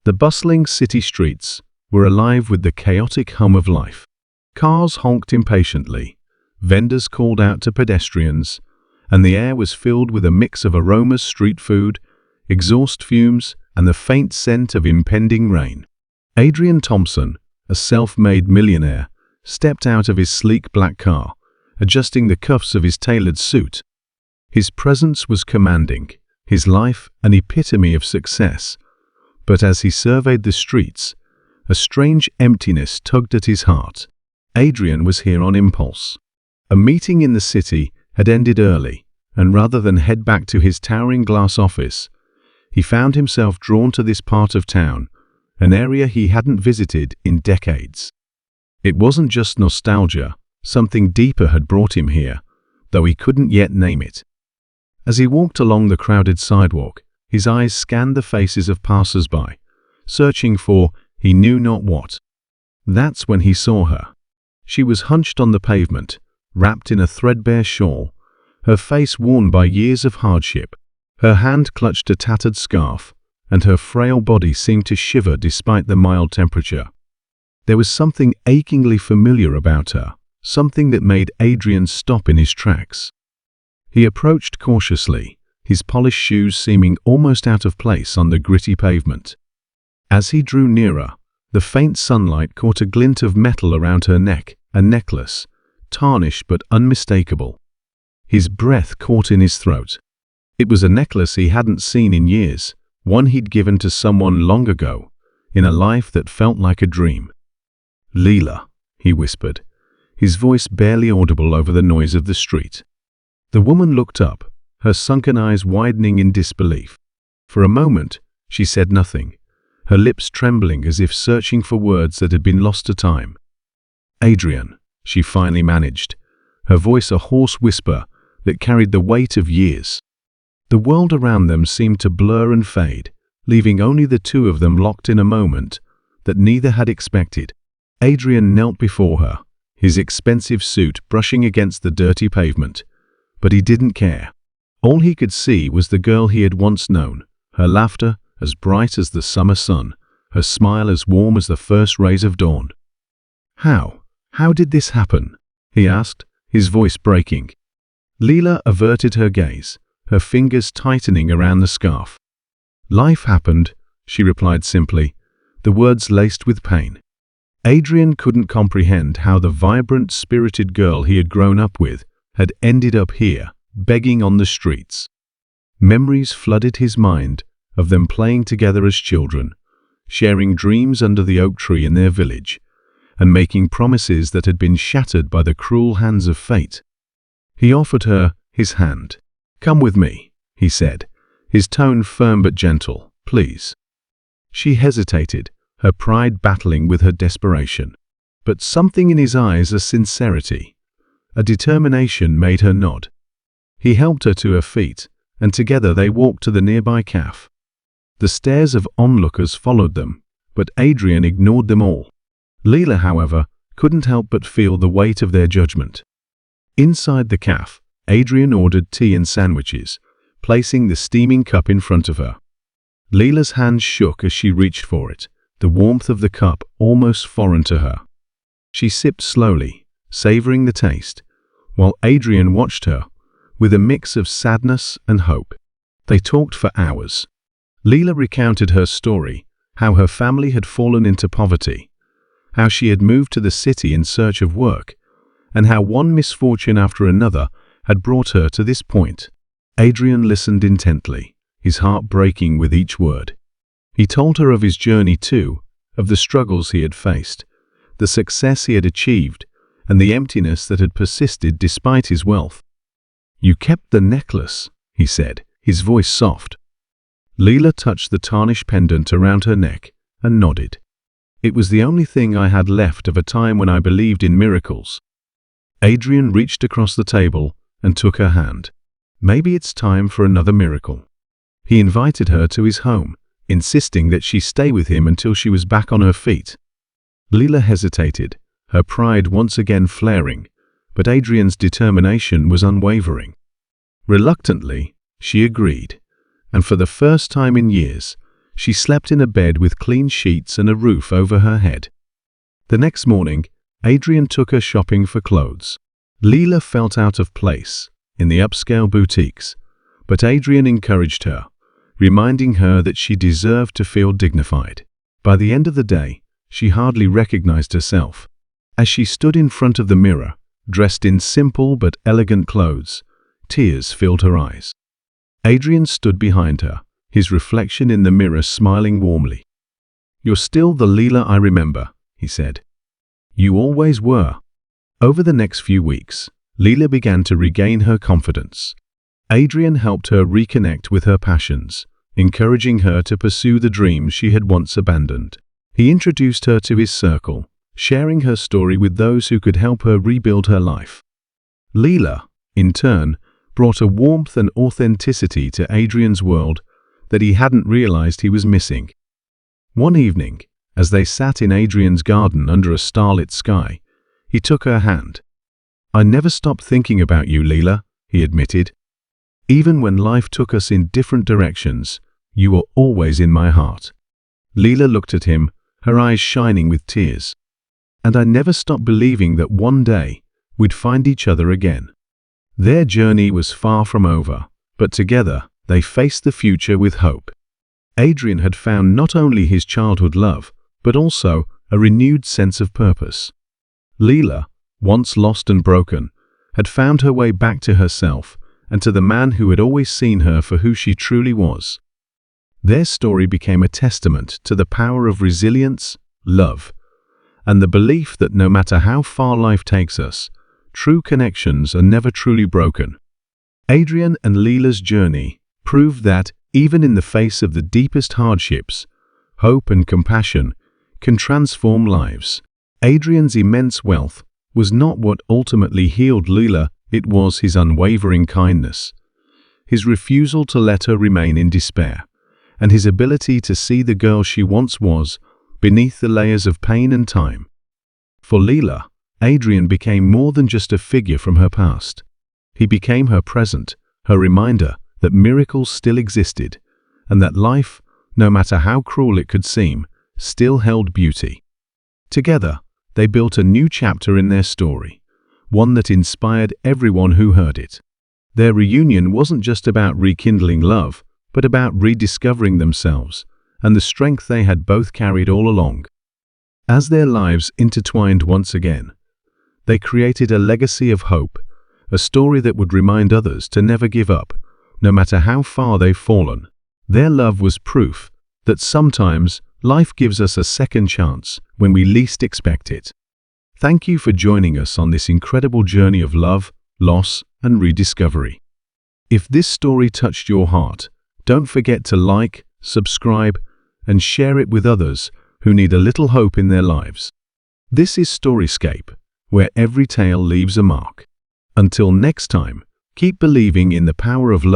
The bustling city streets were alive with the chaotic hum of life. Cars honked impatiently, vendors called out to pedestrians, and the air was filled with a mix of aromas, street food, exhaust fumes, and the faint scent of impending rain. Adrian Thompson, a self-made millionaire, stepped out of his sleek black car, adjusting the cuffs of his tailored suit. His presence was commanding, his life an epitome of success. But as he surveyed the streets, a strange emptiness tugged at his heart. Adrian was here on impulse. A meeting in the city had ended early, and rather than head back to his towering glass office, he found himself drawn to this part of town, an area he hadn't visited in decades. It wasn't just nostalgia, something deeper had brought him here, though he couldn't yet name it. As he walked along the crowded sidewalk, his eyes scanned the faces of passers-by, searching for he knew not what. That's when he saw her. She was hunched on the pavement, wrapped in a threadbare shawl, her face worn by years of hardship. Her hand clutched a tattered scarf, and her frail body seemed to shiver despite the mild temperature. There was something achingly familiar about her, something that made Adrian stop in his tracks. He approached cautiously, his polished shoes seeming almost out of place on the gritty pavement. As he drew nearer, the faint sunlight caught a glint of metal around her neck, a necklace, tarnished but unmistakable. His breath caught in his throat. It was a necklace he hadn't seen in years, one he'd given to someone long ago, in a life that felt like a dream. "Leela," he whispered, his voice barely audible over the noise of the street. The woman looked up, her sunken eyes widening in disbelief. For a moment, she said nothing, her lips trembling as if searching for words that had been lost to time. "Adrian," she finally managed, her voice a hoarse whisper that carried the weight of years. The world around them seemed to blur and fade, leaving only the two of them locked in a moment that neither had expected. Adrian knelt before her, his expensive suit brushing against the dirty pavement, but he didn't care. All he could see was the girl he had once known, her laughter as bright as the summer sun, her smile as warm as the first rays of dawn. How did this happen?" he asked, his voice breaking. Leela averted her gaze, her fingers tightening around the scarf. "Life happened," she replied simply, the words laced with pain. Adrian couldn't comprehend how the vibrant, spirited girl he had grown up with had ended up here, begging on the streets. Memories flooded his mind of them playing together as children, sharing dreams under the oak tree in their village, and making promises that had been shattered by the cruel hands of fate. He offered her his hand. "Come with me," he said, his tone firm but gentle. "Please." She hesitated, her pride battling with her desperation. But something in his eyes, a sincerity, a determination, made her nod. He helped her to her feet, and together they walked to the nearby cafe. The stares of onlookers followed them, but Adrian ignored them all. Leela, however, couldn't help but feel the weight of their judgment. Inside the cafe, Adrian ordered tea and sandwiches, placing the steaming cup in front of her. Leela's hands shook as she reached for it, the warmth of the cup almost foreign to her. She sipped slowly, savoring the taste, while Adrian watched her, with a mix of sadness and hope. They talked for hours. Leela recounted her story, how her family had fallen into poverty, how she had moved to the city in search of work, and how one misfortune after another had brought her to this point. Adrian listened intently, his heart breaking with each word. He told her of his journey too, of the struggles he had faced, the success he had achieved, and the emptiness that had persisted despite his wealth. "You kept the necklace," he said, his voice soft. Leela touched the tarnished pendant around her neck and nodded. "It was the only thing I had left of a time when I believed in miracles." Adrian reached across the table and took her hand. "Maybe it's time for another miracle." He invited her to his home, insisting that she stay with him until she was back on her feet. Leela hesitated, her pride once again flaring, but Adrian's determination was unwavering. Reluctantly, she agreed, and for the first time in years, She slept in a bed with clean sheets and a roof over her head. The next morning, Adrian took her shopping for clothes. Leela felt out of place in the upscale boutiques, but Adrian encouraged her, reminding her that she deserved to feel dignified. By the end of the day, she hardly recognized herself. As she stood in front of the mirror, dressed in simple but elegant clothes, tears filled her eyes. Adrian stood behind her, his reflection in the mirror smiling warmly. "You're still the Leela I remember," he said. "You always were." Over the next few weeks, Leela began to regain her confidence. Adrian helped her reconnect with her passions, encouraging her to pursue the dreams she had once abandoned. He introduced her to his circle, sharing her story with those who could help her rebuild her life. Leela, in turn, brought a warmth and authenticity to Adrian's world that he hadn't realized he was missing. One evening, as they sat in Adrian's garden under a starlit sky, he took her hand. "I never stopped thinking about you, Leela," he admitted. "Even when life took us in different directions, you were always in my heart." Leela looked at him, her eyes shining with tears. "And I never stopped believing that one day we'd find each other again." Their journey was far from over, but together they faced the future with hope. Adrian had found not only his childhood love, but also a renewed sense of purpose. Leela, once lost and broken, had found her way back to herself and to the man who had always seen her for who she truly was. Their story became a testament to the power of resilience, love, and the belief that no matter how far life takes us, true connections are never truly broken. Adrian and Leela's journey proved that, even in the face of the deepest hardships, hope and compassion can transform lives. Adrian's immense wealth was not what ultimately healed Leela, it was his unwavering kindness, his refusal to let her remain in despair, and his ability to see the girl she once was beneath the layers of pain and time. For Leela, Adrian became more than just a figure from her past. He became her present, her reminder that miracles still existed, and that life, no matter how cruel it could seem, still held beauty. Together, they built a new chapter in their story, one that inspired everyone who heard it. Their reunion wasn't just about rekindling love, but about rediscovering themselves and the strength they had both carried all along. As their lives intertwined once again, they created a legacy of hope, a story that would remind others to never give up, no matter how far they've fallen. Their love was proof that sometimes life gives us a second chance when we least expect it. Thank you for joining us on this incredible journey of love, loss, and rediscovery. If this story touched your heart, don't forget to like, subscribe, and share it with others who need a little hope in their lives. This is Storyscape, where every tale leaves a mark. Until next time, keep believing in the power of love.